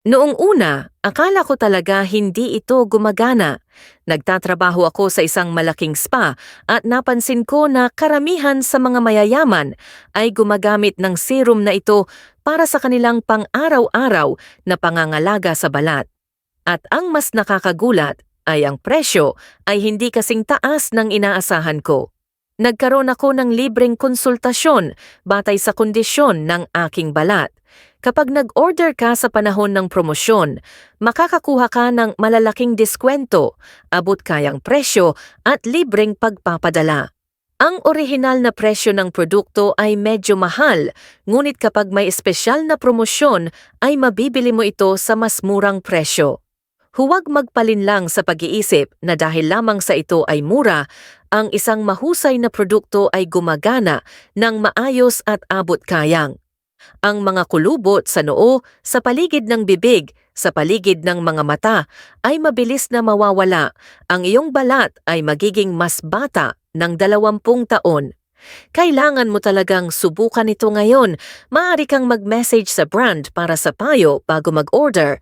Noong una, akala ko talaga hindi ito gumagana. Nagtatrabaho ako sa isang malaking spa at napansin ko na karamihan sa mga mayayaman ay gumagamit ng serum na ito para sa kanilang pang-araw-araw na pangangalaga sa balat. At ang mas nakakagulat ay ang presyo ay hindi kasing taas ng inaasahan ko. Nagkaroon ako ng libreng konsultasyon batay sa kondisyon ng aking balat. Kapag nag-order ka sa panahon ng promosyon, makakakuha ka ng malalaking diskwento, abot kayang presyo at libreng pagpapadala. Ang orihinal na presyo ng produkto ay medyo mahal, ngunit kapag may espesyal na promosyon ay mabibili mo ito sa mas murang presyo. Huwag magpalinlang sa pag-iisip na dahil lamang sa ito ay mura, ang isang mahusay na produkto ay gumagana ng maayos at abot kayang. Ang mga kulubot sa noo, sa paligid ng bibig, sa paligid ng mga mata ay mabilis na mawawala. Ang iyong balat ay magiging mas bata ng 20 taon. Kailangan mo talagang subukan ito ngayon. Maaari kang mag-message sa brand para sa payo bago mag-order.